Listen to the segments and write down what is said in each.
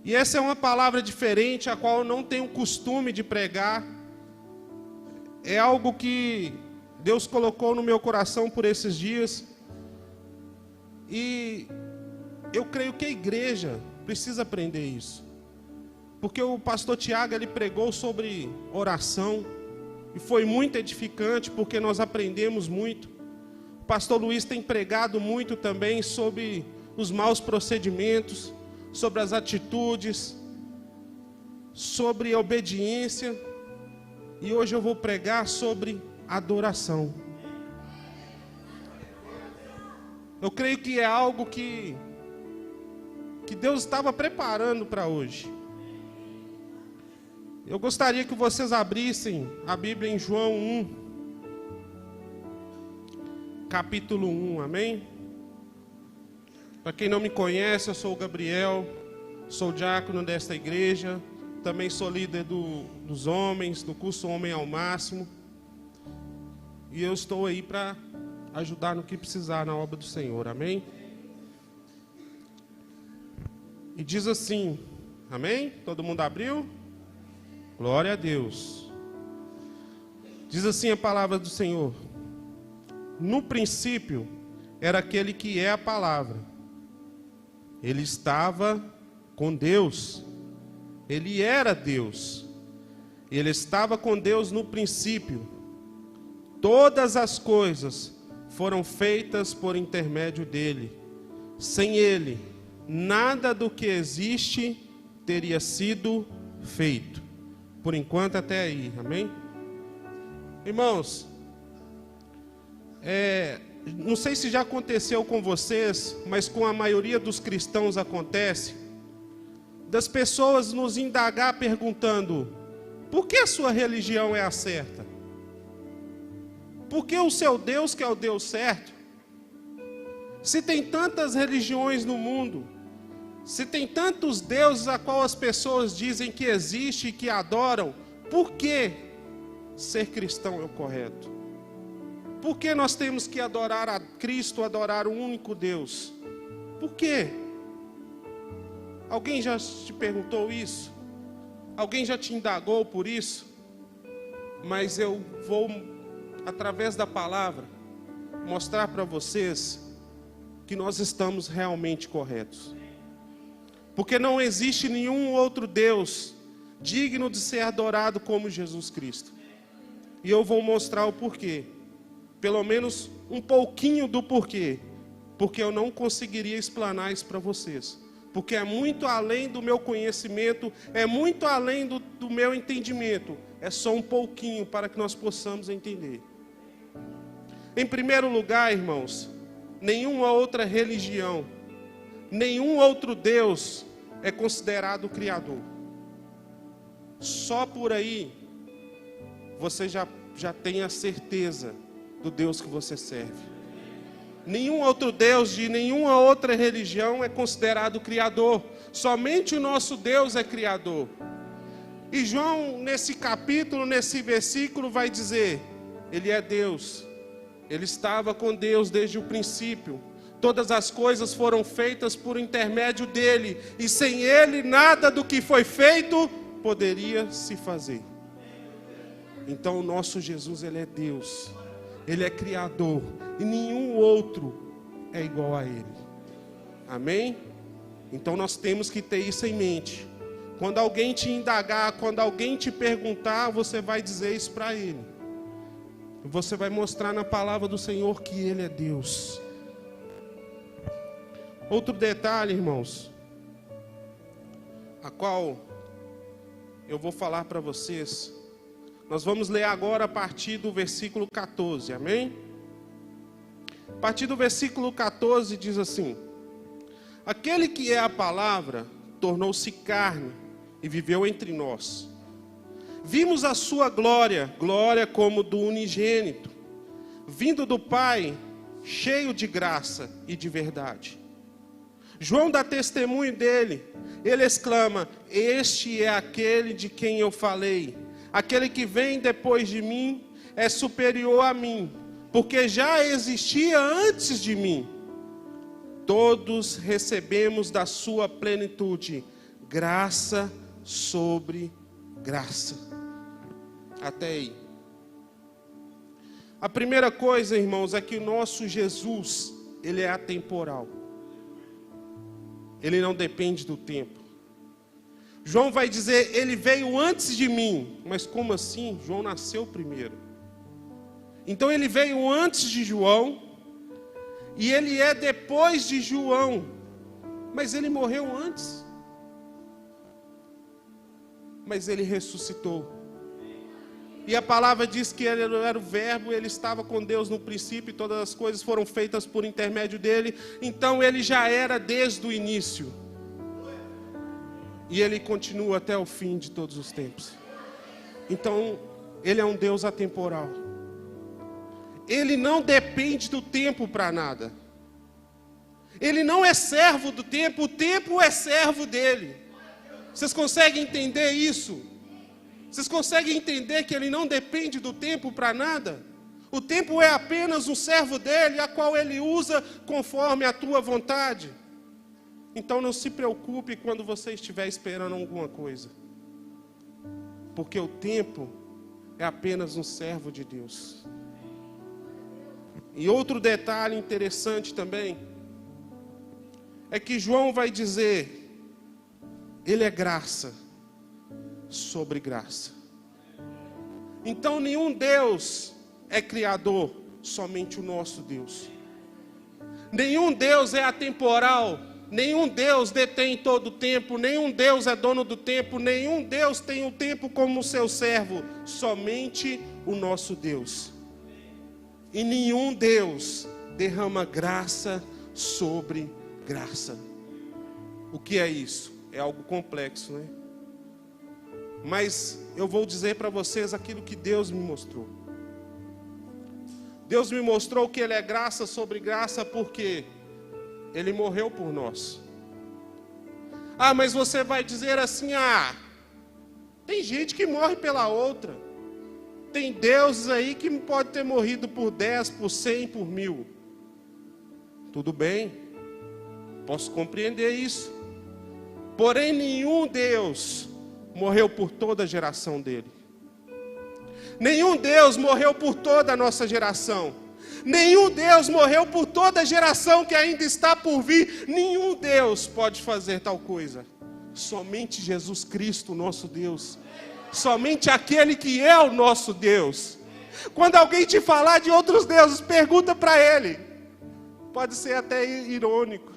E essa é uma palavra diferente, a qual eu não tenho costume de pregar. É algo que Deus colocou no meu coração por esses dias. E eu creio que a igreja precisa aprender isso. Porque o pastor Tiago, ele pregou sobre oração. E foi muito edificante, porque nós aprendemos muito. O pastor Luiz tem pregado muito também sobre os maus procedimentos, sobre as atitudes, sobre a obediência. E hoje eu vou pregar sobre adoração. Eu creio que é algo que Deus estava preparando para hoje. Eu gostaria que vocês abrissem a Bíblia em João 1, capítulo 1, amém? Para quem não me conhece, eu sou o Gabriel, sou diácono desta igreja, também sou líder dos homens, do curso Homem ao Máximo. E eu estou aí para ajudar no que precisar na obra do Senhor, amém? E diz assim, amém? Todo mundo abriu? Glória a Deus. Diz assim a palavra do Senhor: no princípio era aquele que é a palavra. Ele estava com Deus. Ele era Deus. Ele estava com Deus no princípio. Todas as coisas foram feitas por intermédio dele. Sem ele, nada do que existe teria sido feito. Por enquanto até aí, amém? Irmãos, não sei se já aconteceu com vocês, mas com a maioria dos cristãos acontece, das pessoas nos indagar perguntando: por que a sua religião é a certa? Por que o seu Deus que é o Deus certo? Se tem tantas religiões no mundo, se tem tantos deuses a qual as pessoas dizem que existe e que adoram, por que ser cristão é o correto? Por que nós temos que adorar a Cristo, adorar o único Deus? Por quê? Alguém já te perguntou isso? Alguém já te indagou por isso? Mas eu vou, através da palavra, mostrar para vocês que nós estamos realmente corretos. Porque não existe nenhum outro Deus digno de ser adorado como Jesus Cristo. E eu vou mostrar o porquê. Pelo menos um pouquinho do porquê. Porque eu não conseguiria explanar isso para vocês. Porque é muito além do meu conhecimento, é muito além do meu entendimento. É só um pouquinho para que nós possamos entender. Em primeiro lugar, irmãos, nenhuma outra religião, nenhum outro Deus é considerado o Criador. Só por aí você já tem a certeza do Deus que você serve. Nenhum outro Deus de nenhuma outra religião é considerado Criador. Somente o nosso Deus é Criador. E João, nesse capítulo, nesse versículo, vai dizer: Ele é Deus. Ele estava com Deus desde o princípio. Todas as coisas foram feitas por intermédio dele. E sem ele, nada do que foi feito poderia se fazer. Então o nosso Jesus, ele é Deus. Ele é Criador. E nenhum outro é igual a ele. Amém? Então nós temos que ter isso em mente. Quando alguém te indagar, quando alguém te perguntar, você vai dizer isso para ele. Você vai mostrar na palavra do Senhor que ele é Deus. Outro detalhe, irmãos, a qual eu vou falar para vocês. Nós vamos ler agora a partir do versículo 14, amém? A partir do versículo 14 diz assim: aquele que é a palavra tornou-se carne e viveu entre nós. Vimos a sua glória, glória como do unigênito, vindo do Pai, cheio de graça e de verdade. João dá testemunho dele. Ele exclama: este é aquele de quem eu falei. Aquele que vem depois de mim é superior a mim, porque já existia antes de mim. Todos recebemos da sua plenitude graça sobre graça. Até aí. A primeira coisa, irmãos, é que o nosso Jesus, ele é atemporal. Ele não depende do tempo. João vai dizer, ele veio antes de mim. Mas como assim? João nasceu primeiro. Então ele veio antes de João. E ele é depois de João. Mas ele morreu antes. Mas ele ressuscitou. E a palavra diz que ele era o verbo, ele estava com Deus no princípio, e todas as coisas foram feitas por intermédio dele. Então ele já era desde o início. E ele continua até o fim de todos os tempos. Então, ele é um Deus atemporal. Ele não depende do tempo para nada. Ele não é servo do tempo, o tempo é servo dele. Vocês conseguem entender isso? Vocês conseguem entender que ele não depende do tempo para nada? O tempo é apenas um servo dele, a qual ele usa conforme a tua vontade. Então não se preocupe quando você estiver esperando alguma coisa. Porque o tempo é apenas um servo de Deus. E outro detalhe interessante também, é que João vai dizer, ele é graça sobre graça. Então nenhum Deus é criador, somente o nosso Deus. Nenhum Deus é atemporal, nenhum Deus detém todo o tempo, nenhum Deus é dono do tempo, nenhum Deus tem o tempo como seu servo, somente o nosso Deus. E nenhum Deus derrama graça sobre graça. O que é isso? É algo complexo, né? Mas eu vou dizer para vocês aquilo que Deus me mostrou. Deus me mostrou que Ele é graça sobre graça porque Ele morreu por nós. Ah, mas você vai dizer assim, tem gente que morre pela outra. Tem deuses aí que pode ter morrido por 10, por 100, por 1000. Tudo bem, posso compreender isso. Porém, nenhum Deus morreu por toda a geração dele. Nenhum Deus morreu por toda a nossa geração. Nenhum Deus morreu por toda a geração que ainda está por vir. Nenhum Deus pode fazer tal coisa. Somente Jesus Cristo, nosso Deus. Somente aquele que é o nosso Deus. Quando alguém te falar de outros deuses, pergunta para ele. Pode ser até irônico.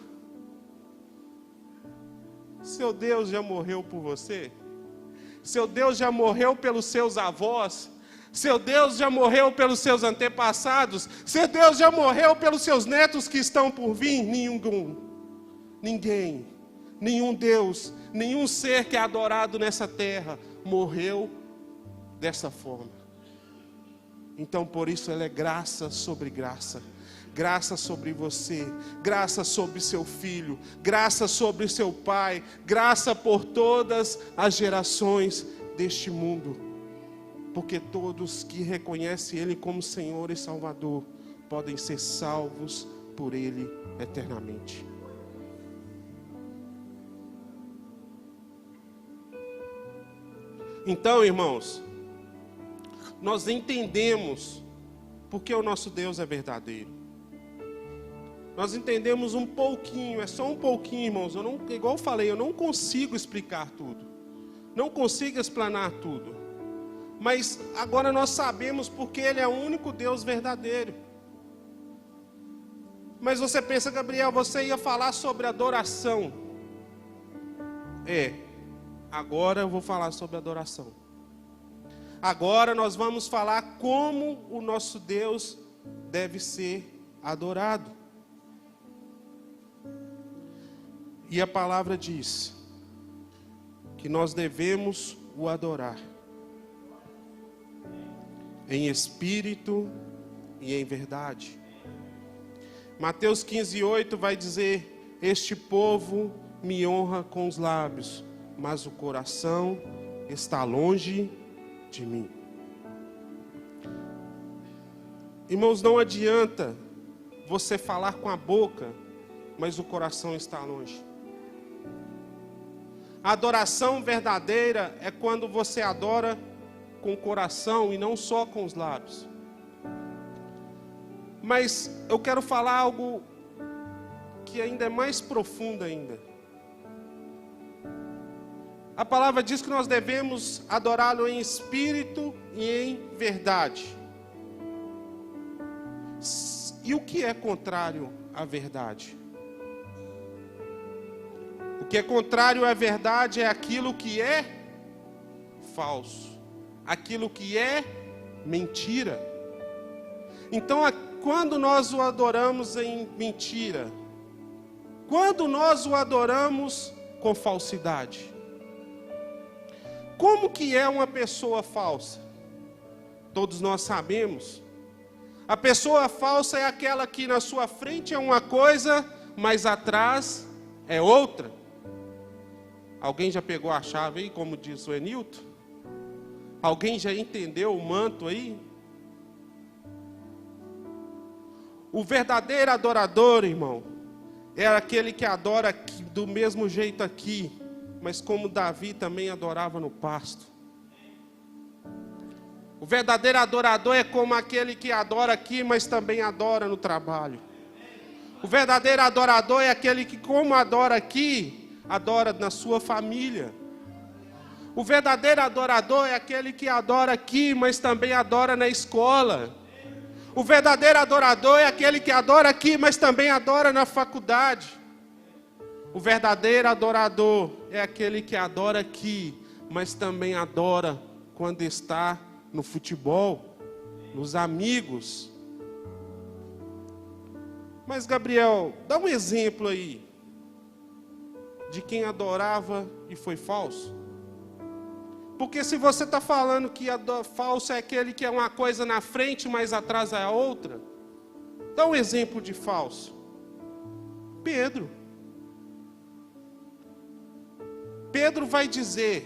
Seu Deus já morreu por você? Seu Deus já morreu pelos seus avós? Seu Deus já morreu pelos seus antepassados? Seu Deus já morreu pelos seus netos que estão por vir? Nenhum. Ninguém. Nenhum Deus, nenhum ser que é adorado nessa terra morreu dessa forma. Então por isso ela é graça sobre graça. Graça sobre você, graça sobre seu filho, graça sobre seu pai, graça por todas as gerações deste mundo. Porque todos que reconhecem Ele como Senhor e Salvador podem ser salvos por Ele eternamente. Então, irmãos, nós entendemos porque o nosso Deus é verdadeiro. Nós entendemos um pouquinho, é só um pouquinho, irmãos. Igual eu falei, eu não consigo explicar tudo. Não consigo explanar tudo. Mas agora nós sabemos porque Ele é o único Deus verdadeiro. Mas você pensa, Gabriel, você ia falar sobre adoração. Agora eu vou falar sobre adoração. Agora nós vamos falar como o nosso Deus deve ser adorado. E a palavra diz que nós devemos o adorar em espírito e em verdade. Mateus 15:8 vai dizer: este povo me honra com os lábios, mas o coração está longe de mim. Irmãos, não adianta você falar com a boca, mas o coração está longe. A adoração verdadeira é quando você adora com o coração e não só com os lábios. Mas eu quero falar algo que ainda é mais profundo ainda. A palavra diz que nós devemos adorá-lo em espírito e em verdade. E o que é contrário à verdade? O que é contrário à verdade é aquilo que é falso, aquilo que é mentira. Então, quando nós o adoramos em mentira, quando nós o adoramos com falsidade, como que é uma pessoa falsa? Todos nós sabemos. A pessoa falsa é aquela que na sua frente é uma coisa, mas atrás é outra. Alguém já pegou a chave aí, como diz o Enilton? Alguém já entendeu o manto aí? O verdadeiro adorador, irmão, é aquele que adora aqui, do mesmo jeito aqui, mas como Davi também adorava no pasto. O verdadeiro adorador é como aquele que adora aqui, mas também adora no trabalho. O verdadeiro adorador é aquele que, como adora aqui, adora na sua família. O verdadeiro adorador é aquele que adora aqui, mas também adora na escola. O verdadeiro adorador é aquele que adora aqui, mas também adora na faculdade. O verdadeiro adorador é aquele que adora aqui, mas também adora quando está no futebol, nos amigos. Mas, Gabriel, dá um exemplo aí de quem adorava e foi falso. Porque se você está falando que falso é aquele que é uma coisa na frente, mas atrás é a outra, dá um exemplo de falso. Pedro. Pedro vai dizer,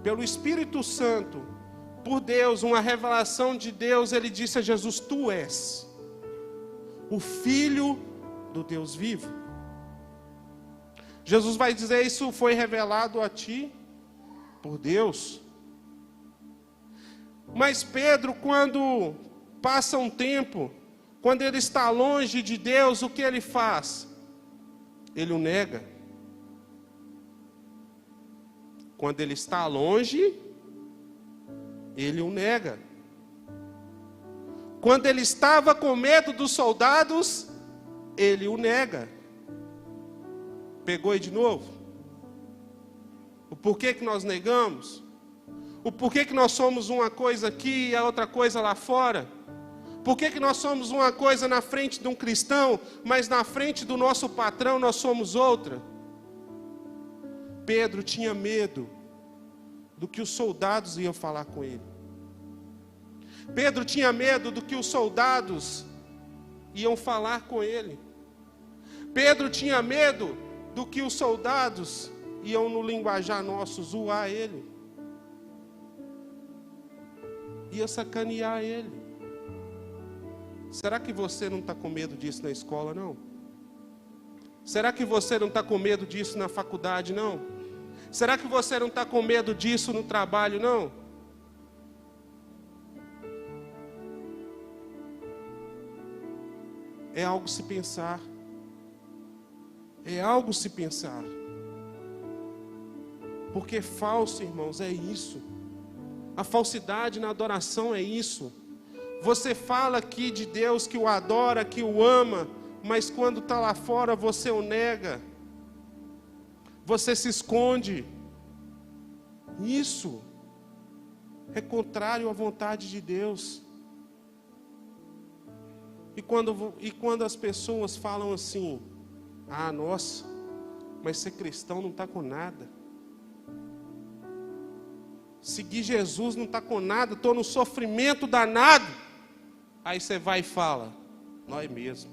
pelo Espírito Santo, por Deus, uma revelação de Deus, ele disse a Jesus: tu és o Filho do Deus vivo. Jesus vai dizer: isso foi revelado a ti por Deus. Mas Pedro, quando passa um tempo, quando ele está longe de Deus, o que ele faz? Ele o nega. Quando ele está longe, ele o nega. Quando ele estava com medo dos soldados, ele o nega. Pegou aí de novo? O porquê que nós negamos? O porquê que nós somos uma coisa aqui e a outra coisa lá fora? Por que nós somos uma coisa na frente de um cristão, mas na frente do nosso patrão nós somos outra? Pedro tinha medo do que os soldados iam falar com ele. Pedro tinha medo do que os soldados iam falar com ele. Pedro tinha medo do que os soldados iam, no linguajar nosso, zoar ele. Ia sacanear ele. Será que você não está com medo disso na escola, não? Será que você não está com medo disso na faculdade, não? Será que você não está com medo disso no trabalho, não? É algo se pensar. É algo se pensar. Porque falso, irmãos, é isso. A falsidade na adoração é isso. Você fala aqui de Deus que o adora, que o ama, mas quando está lá fora você o nega. Você se esconde. Isso é contrário à vontade de Deus. E quando as pessoas falam assim: ah, nossa, mas ser cristão não está com nada. Seguir Jesus não está com nada, estou no sofrimento danado. Aí você vai e fala: nós mesmo.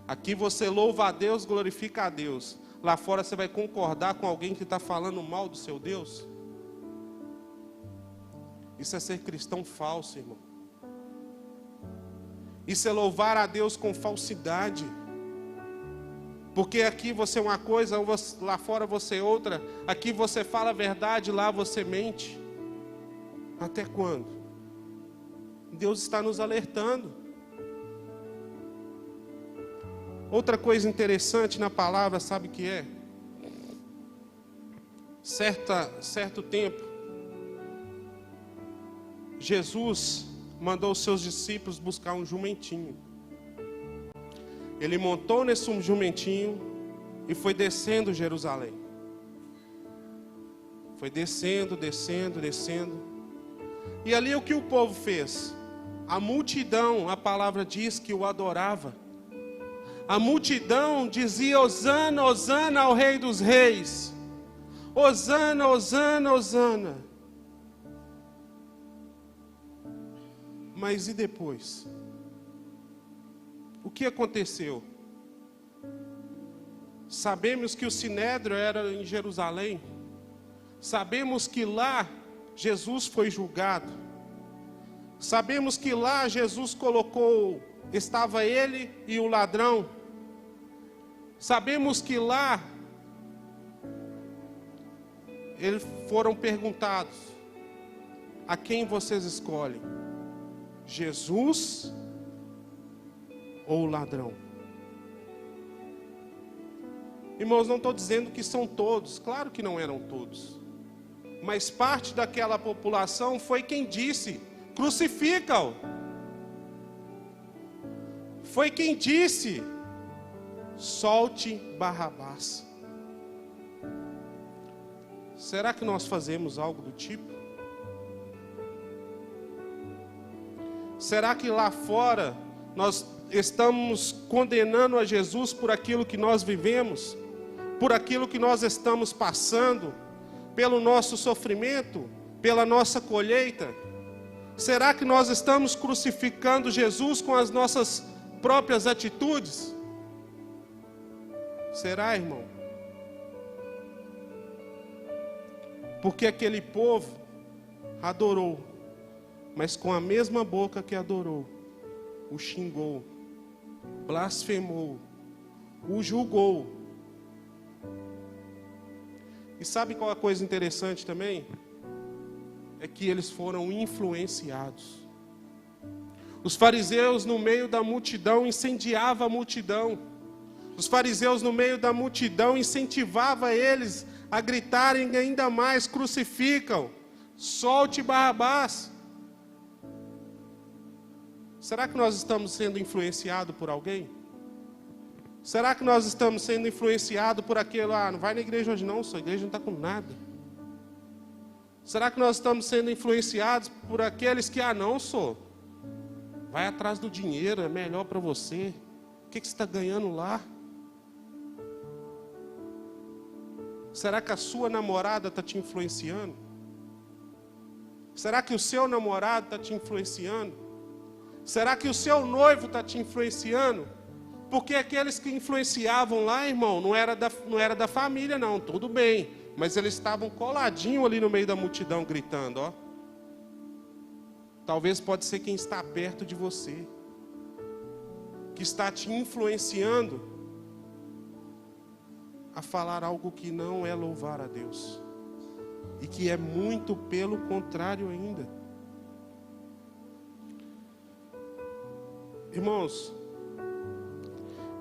Aqui você louva a Deus, glorifica a Deus. Lá fora você vai concordar com alguém que está falando mal do seu Deus? Isso é ser cristão falso, irmão. Isso é louvar a Deus com falsidade. Porque aqui você é uma coisa, lá fora você é outra. Aqui você fala a verdade, lá você mente. Até quando? Deus está nos alertando. Outra coisa interessante na palavra, sabe o que é? Certo tempo, Jesus mandou os seus discípulos buscar um jumentinho. Ele montou nesse jumentinho e foi descendo Jerusalém. Foi descendo. E ali o que o povo fez? A multidão, a palavra diz que o adorava. A multidão dizia: Hosana, Hosana ao Rei dos Reis. Hosana, Hosana, Hosana. Mas e depois? O que aconteceu? Sabemos que o Sinédrio era em Jerusalém. Sabemos que lá Jesus foi julgado. Sabemos que lá Jesus estava ele e o ladrão. Sabemos que lá eles foram perguntados: a quem vocês escolhem? Jesus ou o ladrão? Irmãos, não estou dizendo que são todos, claro que não eram todos, mas parte daquela população foi quem disse: crucifica-o. Foi quem disse: solte Barrabás. Será que nós fazemos algo do tipo? Será que lá fora nós estamos condenando a Jesus por aquilo que nós vivemos, por aquilo que nós estamos passando, pelo nosso sofrimento, pela nossa colheita? Será que nós estamos crucificando Jesus com as nossas próprias atitudes? Será, irmão? Porque aquele povo adorou, mas com a mesma boca que adorou, o xingou, blasfemou, o julgou. E sabe qual é a coisa interessante também? É que eles foram influenciados. Os fariseus no meio da multidão incendiavam a multidão. Os fariseus no meio da multidão incentivavam eles a gritarem ainda mais: crucificam, solte Barrabás. Será que nós estamos sendo influenciados por alguém? Será que nós estamos sendo influenciados por aquele: não vai na igreja hoje não, sua igreja não está com nada? Será que nós estamos sendo influenciados por aqueles que: não, vai atrás do dinheiro, é melhor para você, o que você está ganhando lá? Será que a sua namorada está te influenciando? Será que o seu namorado está te influenciando? Será que o seu noivo está te influenciando? Porque aqueles que influenciavam lá, irmão, não era da família não, tudo bem. Mas eles estavam coladinhos ali no meio da multidão gritando, ó. Talvez pode ser quem está perto de você, que está te influenciando a falar algo que não é louvar a Deus, e que é muito pelo contrário ainda. Irmãos,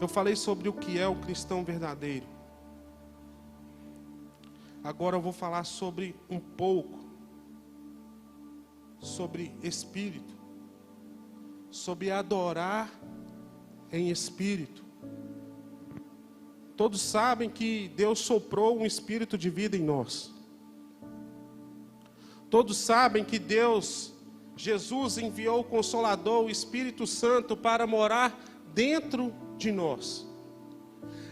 eu falei sobre o que é o cristão verdadeiro. Agora eu vou falar sobre um pouco sobre espírito, sobre adorar em espírito. Todos sabem que Deus soprou um espírito de vida em nós. Todos sabem que Jesus enviou o Consolador, o Espírito Santo, para morar dentro de nós.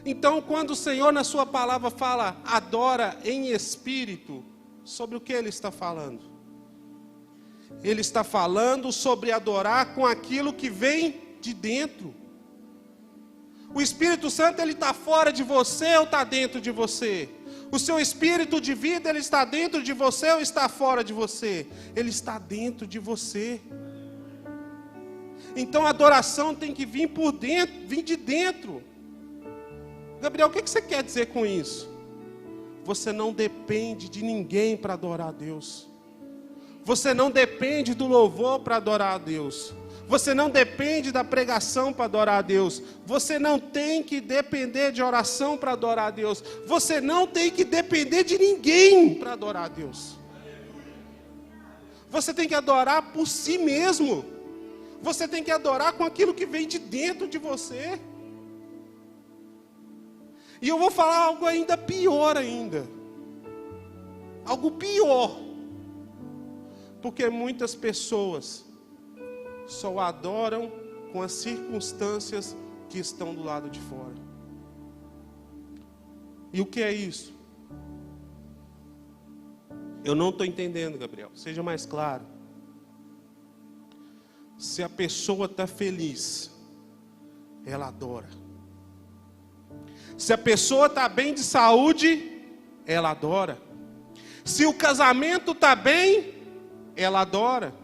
Então, quando o Senhor na sua palavra fala adora em espírito, sobre o que Ele está falando? Ele está falando sobre adorar com aquilo que vem de dentro. O Espírito Santo, ele está fora de você ou está dentro de você? O seu espírito de vida, ele está dentro de você ou está fora de você? Ele está dentro de você. Então a adoração tem que vir por dentro, vir de dentro. Gabriel, o que você quer dizer com isso? Você não depende de ninguém para adorar a Deus. Você não depende do louvor para adorar a Deus. Você não depende da pregação para adorar a Deus. Você não tem que depender de oração para adorar a Deus. Você não tem que depender de ninguém para adorar a Deus. Você tem que adorar por si mesmo. Você tem que adorar com aquilo que vem de dentro de você. E eu vou falar algo ainda pior ainda. Algo pior. Porque muitas pessoas só adoram com as circunstâncias que estão do lado de fora. E o que é isso? Eu não estou entendendo, Gabriel. Seja mais claro. Se a pessoa está feliz, ela adora. Se a pessoa está bem de saúde, ela adora. Se o casamento está bem, ela adora.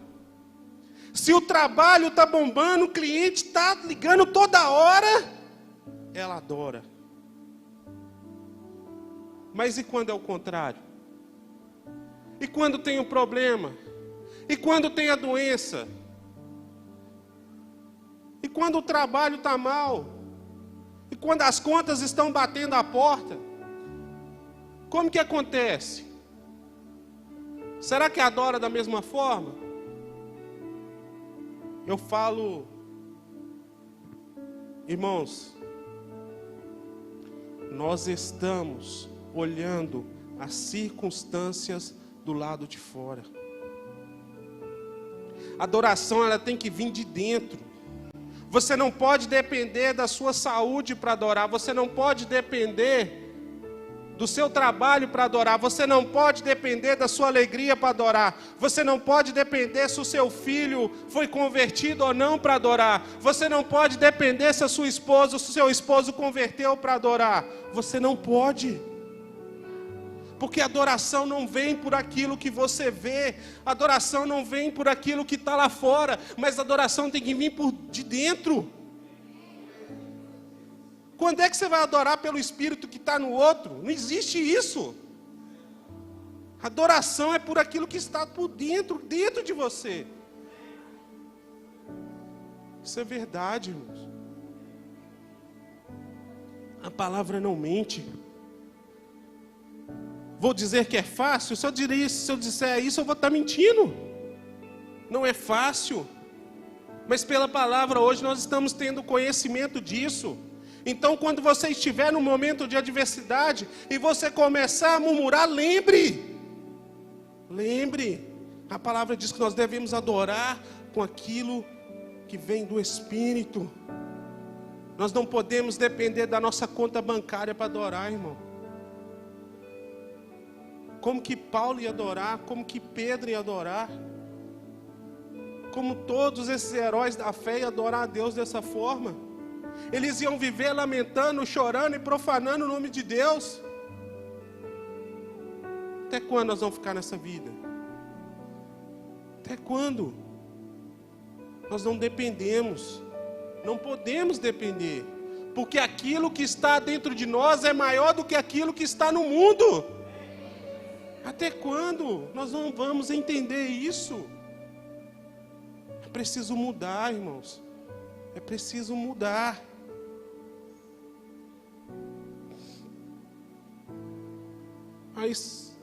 Se o trabalho está bombando, o cliente está ligando toda hora, ela adora. Mas e quando é o contrário? E quando tem um problema? E quando tem a doença? E quando o trabalho está mal? E quando as contas estão batendo a porta? Como que acontece? Será que adora da mesma forma? Eu falo, irmãos, nós estamos olhando as circunstâncias do lado de fora. A adoração, ela tem que vir de dentro. Você não pode depender da sua saúde para adorar. Você não pode depender do seu trabalho para adorar. Você não pode depender da sua alegria para adorar. Você não pode depender se o seu filho foi convertido ou não para adorar. Você não pode depender se a sua esposa ou se o seu esposo converteu para adorar. Você não pode. Porque a adoração não vem por aquilo que você vê. A adoração não vem por aquilo que está lá fora. Mas a adoração tem que vir por de dentro. Quando é que você vai adorar pelo Espírito que está no outro? Não existe isso. Adoração é por aquilo que está por dentro de você. Isso é verdade, irmãos. A palavra não mente. Vou dizer que é fácil? Se eu disser isso, eu vou estar mentindo. Não é fácil. Mas pela palavra hoje nós estamos tendo conhecimento disso. Então, quando você estiver num momento de adversidade e você começar a murmurar, lembre. A palavra diz que nós devemos adorar com aquilo que vem do Espírito. Nós não podemos depender da nossa conta bancária para adorar, irmão. Como que Paulo ia adorar? Como que Pedro ia adorar? Como todos esses heróis da fé iam adorar a Deus dessa forma? Eles iam viver lamentando, chorando e profanando o nome de Deus. Até quando nós vamos ficar nessa vida? Até quando? Nós não dependemos. Não podemos depender. Porque aquilo que está dentro de nós é maior do que aquilo que está no mundo. Até quando nós não vamos entender isso? É preciso mudar, irmãos. É preciso mudar.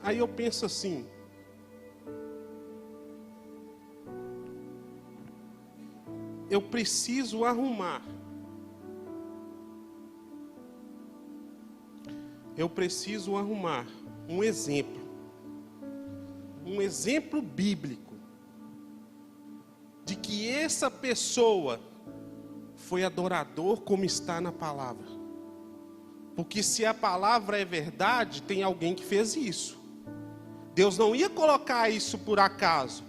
Aí eu penso assim. Eu preciso arrumar. Eu preciso arrumar um exemplo. Um exemplo bíblico. De que essa pessoa foi adorador como está na palavra. Porque se a palavra é verdade, tem alguém que fez isso. Deus não ia colocar isso por acaso.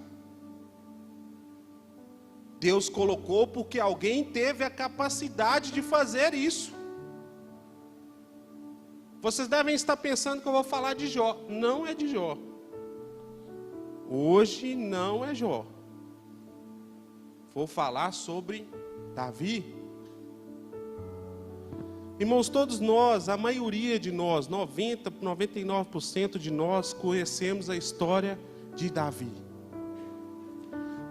Deus colocou porque alguém teve a capacidade de fazer isso. Vocês devem estar pensando que eu vou falar de Jó. Não é de Jó. Hoje não é Jó. Vou falar sobre Davi. Irmãos, todos nós, a maioria de nós, 99% de nós conhecemos a história de Davi.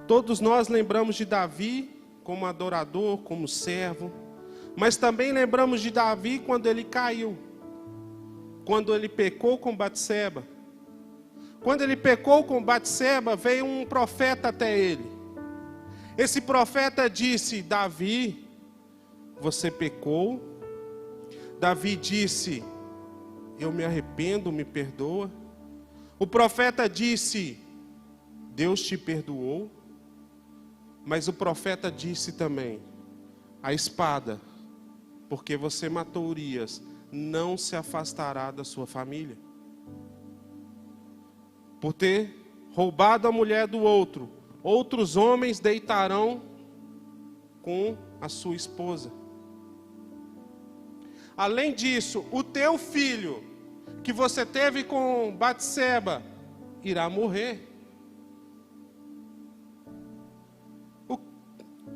Todos nós lembramos de Davi como adorador, como servo, mas também lembramos de Davi quando ele caiu, quando ele pecou com Batseba. Quando ele pecou com Batseba, veio um profeta até ele. Esse profeta disse: Davi, você pecou. Davi disse: eu me arrependo, me perdoa. O profeta disse: Deus te perdoou. Mas o profeta disse também: a espada, porque você matou Urias, não se afastará da sua família. Por ter roubado a mulher do outro, outros homens deitarão com a sua esposa. Além disso, o teu filho, que você teve com Batseba, irá morrer.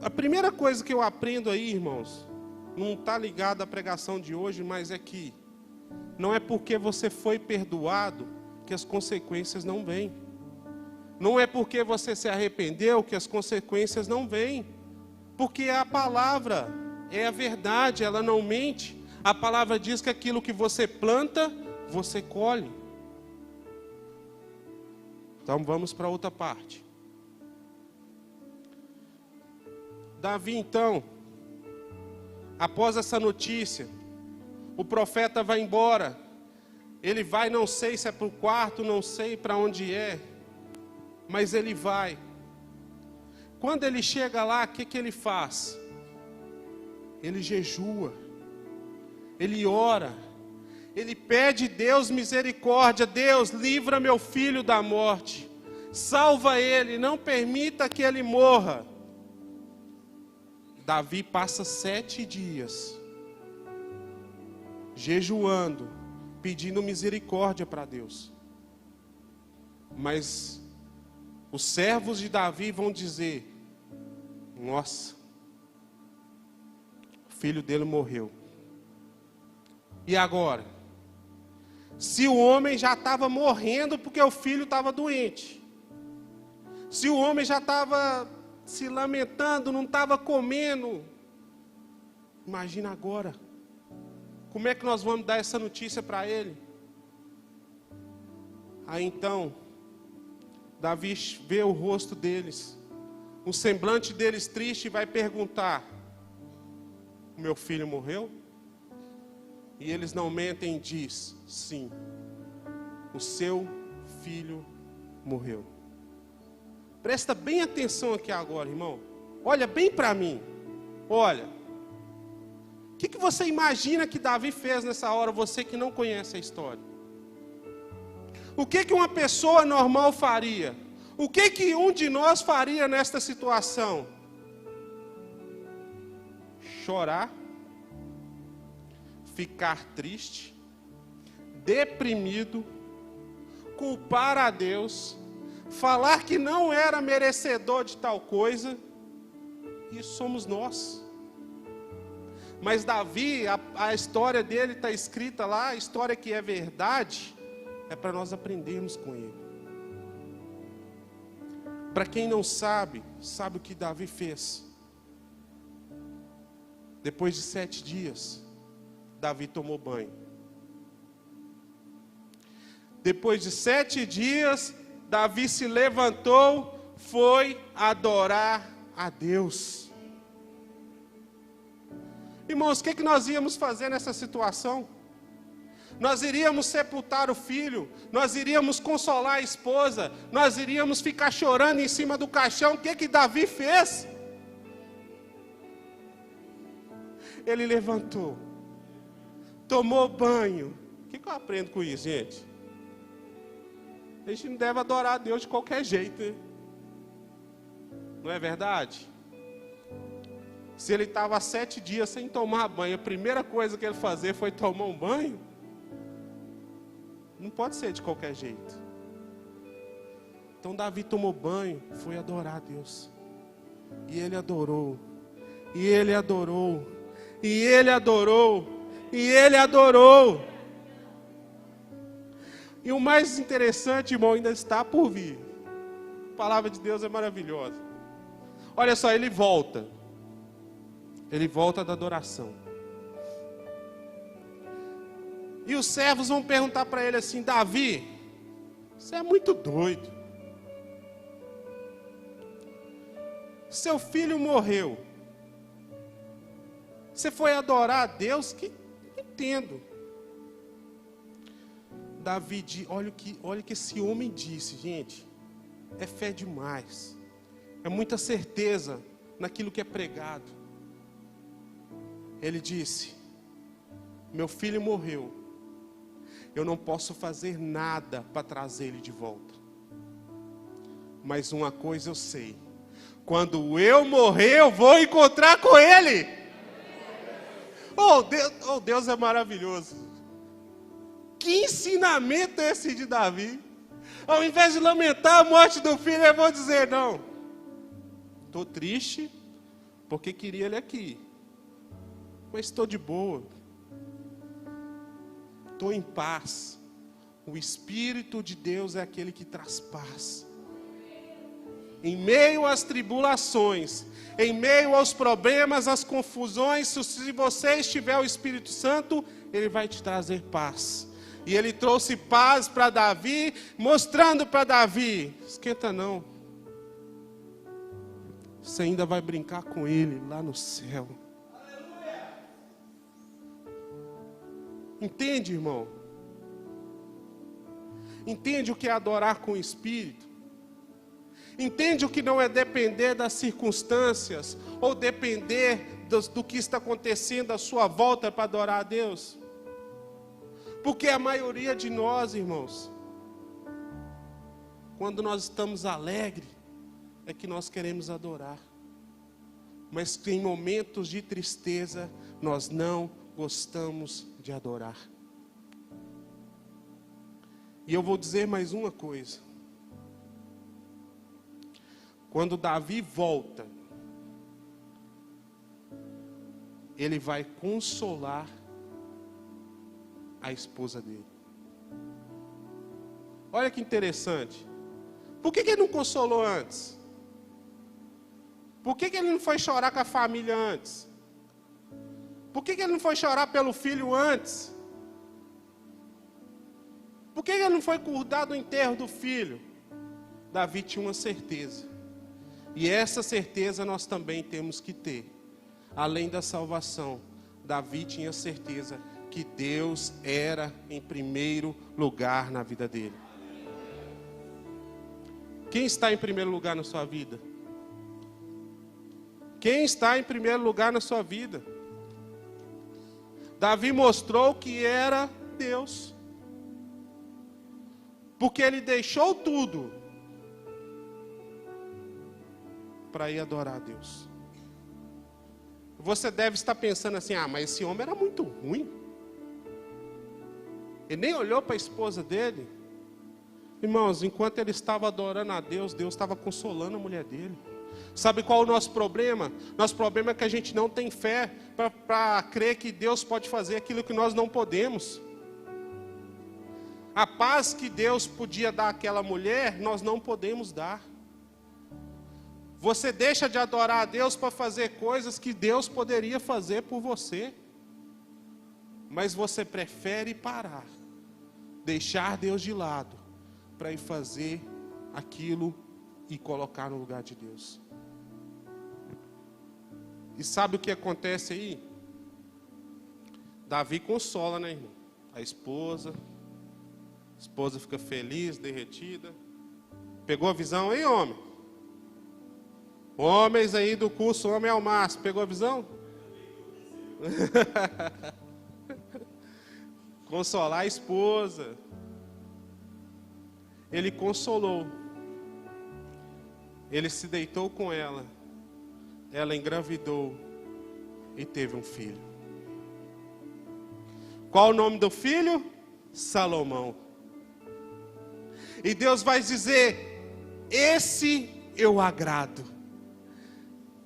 A primeira coisa que eu aprendo aí, irmãos, não está ligado à pregação de hoje, mas é que não é porque você foi perdoado que as consequências não vêm. Não é porque você se arrependeu que as consequências não vêm. Porque a palavra é a verdade, ela não mente. A palavra diz que aquilo que você planta, você colhe. Então vamos para outra parte. Davi, então, após essa notícia, o profeta vai embora. Ele vai, não sei se é para o quarto, não sei para onde é, mas ele vai. Quando ele chega lá, o que ele faz? Ele jejua, ele ora, ele pede Deus misericórdia. Deus, livra meu filho da morte, salva ele, não permita que ele morra. Davi passa 7 dias jejuando, pedindo misericórdia para Deus. Mas os servos de Davi vão dizer: nossa, o filho dele morreu. E agora? Se o homem já estava morrendo porque o filho estava doente, se o homem já estava se lamentando, não estava comendo, imagina agora. Como é que nós vamos dar essa notícia para ele? Aí então, Davi vê o rosto deles, o semblante deles triste, e vai perguntar: o meu filho morreu? E eles não mentem e diz: sim, o seu filho morreu. Presta bem atenção aqui agora, irmão. Olha bem para mim. Olha. O que você imagina que Davi fez nessa hora, você que não conhece a história? O que uma pessoa normal faria? O que um de nós faria nesta situação? Chorar, ficar triste, deprimido, culpar a Deus, falar que não era merecedor de tal coisa. Isso somos nós. Mas Davi, a história dele está escrita lá, a história que é verdade, é para nós aprendermos com ele. Para quem não sabe, sabe o que Davi fez? Depois de 7 dias, Davi tomou banho. Depois de 7 dias, Davi se levantou, foi adorar a Deus. Irmãos, o que nós íamos fazer nessa situação? Nós iríamos sepultar o filho, nós iríamos consolar a esposa, nós iríamos ficar chorando em cima do caixão. O que Davi fez? Ele levantou, tomou banho. O que eu aprendo com isso, gente? A gente não deve adorar a Deus de qualquer jeito, né? Não é verdade? Se ele estava 7 dias sem tomar banho, a primeira coisa que ele fazia foi tomar um banho? Não pode ser de qualquer jeito. Então Davi tomou banho, foi adorar a Deus. E ele adorou, e ele adorou, e ele adorou, E ele adorou. E o mais interessante, irmão, ainda está por vir. A palavra de Deus é maravilhosa. Olha só, ele volta. Ele volta da adoração. E os servos vão perguntar para ele assim: Davi, você é muito doido. Seu filho morreu. Você foi adorar a Deus? Que entendo. Davi, olha o que esse homem disse, gente. É fé demais. É muita certeza naquilo que é pregado. Ele disse: meu filho morreu. Eu não posso fazer nada para trazer ele de volta. Mas uma coisa eu sei: quando eu morrer, eu vou encontrar com ele. Oh, Deus é maravilhoso. Que ensinamento é esse de Davi? Ao invés de lamentar a morte do filho, eu vou dizer: não, estou triste porque queria ele aqui, mas estou de boa, estou em paz. O Espírito de Deus é aquele que traz paz. Em meio às tribulações, em meio aos problemas, às confusões, se você estiver o Espírito Santo, ele vai te trazer paz. E ele trouxe paz para Davi, mostrando para Davi: esquenta não, você ainda vai brincar com ele lá no céu. Entende, irmão? Entende o que é adorar com o Espírito? Entende o que não é depender das circunstâncias, ou depender do que está acontecendo à sua volta para adorar a Deus? Porque a maioria de nós, irmãos, quando nós estamos alegres, é que nós queremos adorar. Mas em momentos de tristeza, nós não gostamos de adorar. E eu vou dizer mais uma coisa. Quando Davi volta, ele vai consolar a esposa dele. Olha que interessante. Por que ele não consolou antes? Por que ele não foi chorar com a família antes? Por que ele não foi chorar pelo filho antes? Por que ele não foi cuidar do enterro do filho? Davi tinha uma certeza. E essa certeza nós também temos que ter. Além da salvação, Davi tinha certeza que Deus era em primeiro lugar na vida dele. Quem está em primeiro lugar na sua vida? Quem está em primeiro lugar na sua vida? Davi mostrou que era Deus. Porque ele deixou tudo para ir adorar a Deus. Você deve estar pensando assim: mas esse homem era muito ruim. Ele nem olhou para a esposa dele. Irmãos, enquanto ele estava adorando a Deus, Deus estava consolando a mulher dele. Sabe qual é o nosso problema? Nosso problema é que a gente não tem fé para crer que Deus pode fazer aquilo que nós não podemos. A paz que Deus podia dar àquela mulher, nós não podemos dar. Você deixa de adorar a Deus para fazer coisas que Deus poderia fazer por você. Mas você prefere parar, deixar Deus de lado, para ir fazer aquilo e colocar no lugar de Deus. E sabe o que acontece aí? Davi consola, né, irmão? A esposa fica feliz, derretida. Pegou a visão aí, homem? Homens aí do curso Homem ao Máximo, pegou a visão? Consolar a esposa. Ele consolou. Ele se deitou com ela. Ela engravidou e teve um filho. Qual o nome do filho? Salomão. E Deus vai dizer: esse eu agrado.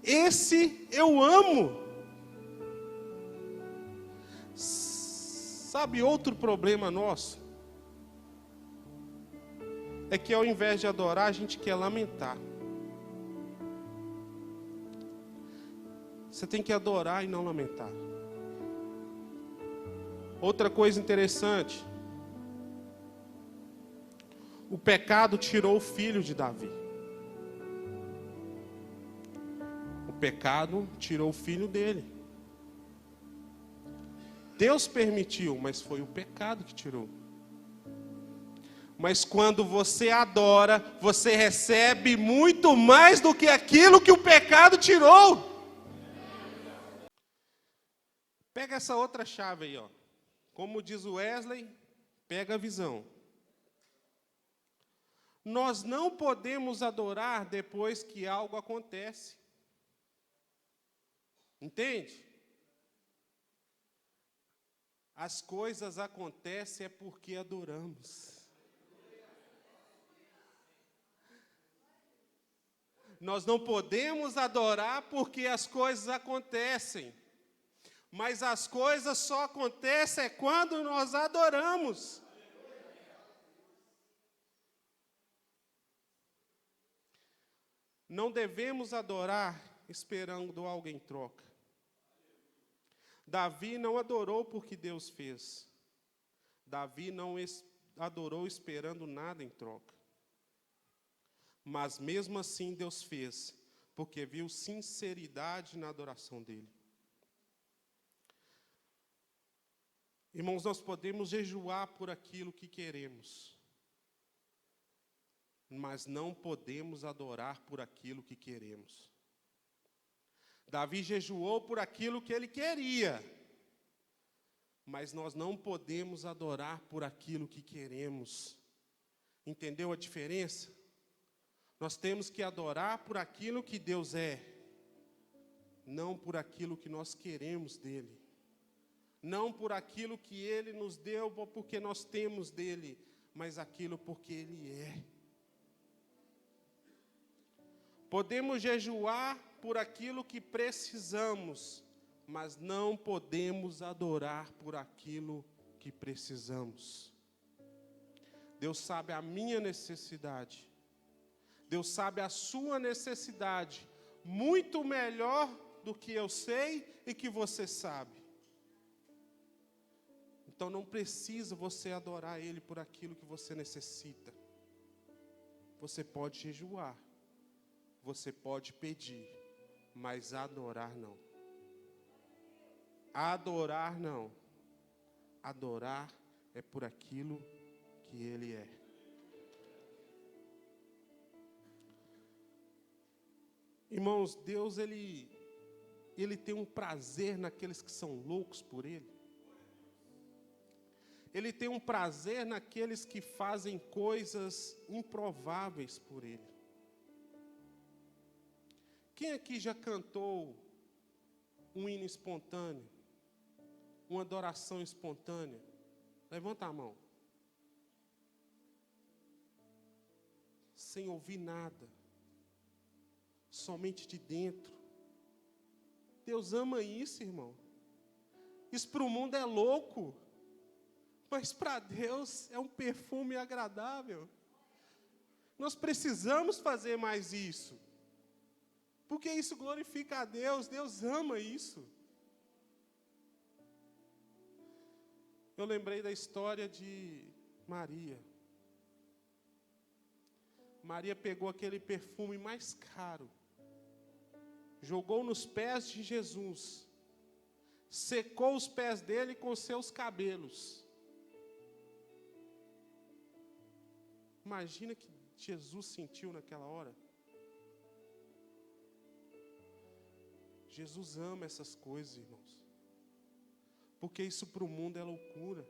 Esse eu amo. Sabe outro problema nosso? É que ao invés de adorar, a gente quer lamentar. Você tem que adorar e não lamentar. Outra coisa interessante. O pecado tirou o filho de Davi. O pecado tirou o filho dele. Deus permitiu, mas foi o pecado que tirou. Mas quando você adora, você recebe muito mais do que aquilo que o pecado tirou. Pega essa outra chave aí, ó. Como diz o Wesley, pega a visão. Nós não podemos adorar depois que algo acontece. Entende? As coisas acontecem é porque adoramos. Nós não podemos adorar porque as coisas acontecem. Mas as coisas só acontecem quando nós adoramos. Não devemos adorar esperando algo em troca. Davi não adorou porque Deus fez. Davi não adorou esperando nada em troca. Mas mesmo assim Deus fez, porque viu sinceridade na adoração dele. Irmãos, nós podemos jejuar por aquilo que queremos, mas não podemos adorar por aquilo que queremos. Davi jejuou por aquilo que ele queria, mas nós não podemos adorar por aquilo que queremos. Entendeu a diferença? Nós temos que adorar por aquilo que Deus é, não por aquilo que nós queremos dele. Não por aquilo que ele nos deu ou porque nós temos dele, mas aquilo porque ele é. Podemos jejuar por aquilo que precisamos, mas não podemos adorar por aquilo que precisamos. Deus sabe a minha necessidade. Deus sabe a sua necessidade muito melhor do que eu sei e que você sabe. Então não precisa você adorar Ele por aquilo que você necessita. Você pode jejuar, você pode pedir, mas adorar não. Adorar não. Adorar é por aquilo que Ele é. Irmãos, Deus, Ele tem um prazer naqueles que são loucos por Ele. Ele tem um prazer naqueles que fazem coisas improváveis por Ele. Quem aqui já cantou um hino espontâneo? Uma adoração espontânea? Levanta a mão. Sem ouvir nada. Somente de dentro. Deus ama isso, irmão. Isso para o mundo é louco. Mas para Deus é um perfume agradável. Nós precisamos fazer mais isso. Porque isso glorifica a Deus. Deus ama isso. Eu lembrei da história de Maria. Maria pegou aquele perfume mais caro, jogou nos pés de Jesus, secou os pés dele com seus cabelos. Imagina que Jesus sentiu naquela hora. Jesus ama essas coisas, irmãos, porque isso para o mundo é loucura.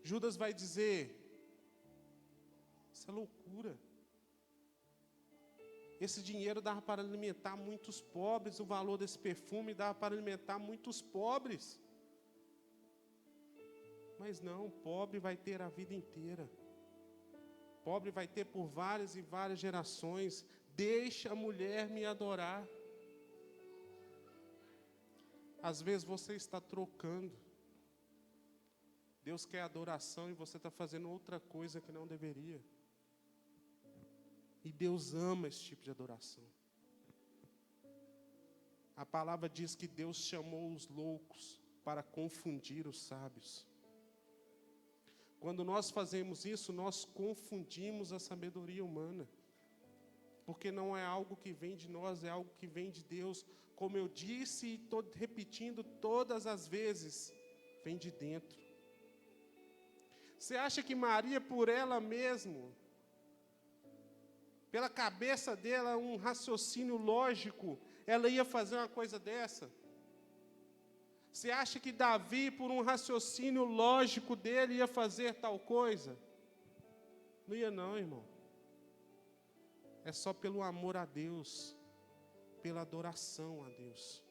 Judas vai dizer: isso é loucura. Esse dinheiro dava para alimentar muitos pobres, o valor desse perfume dava para alimentar muitos pobres. Mas não, pobre vai ter a vida inteira. Pobre vai ter por várias e várias gerações. Deixa a mulher me adorar. Às vezes você está trocando Deus quer adoração e você está fazendo outra coisa que não deveria. E Deus ama esse tipo de adoração. A palavra diz que Deus chamou os loucos para confundir os sábios. Quando nós fazemos isso, nós confundimos a sabedoria humana. Porque não é algo que vem de nós, é algo que vem de Deus. Como eu disse e estou repetindo todas as vezes, vem de dentro. Você acha que Maria, por ela mesma, pela cabeça dela, um raciocínio lógico, ela ia fazer uma coisa dessa? Você acha que Davi, por um raciocínio lógico dele, ia fazer tal coisa? Não ia não, irmão. É só pelo amor a Deus, pela adoração a Deus.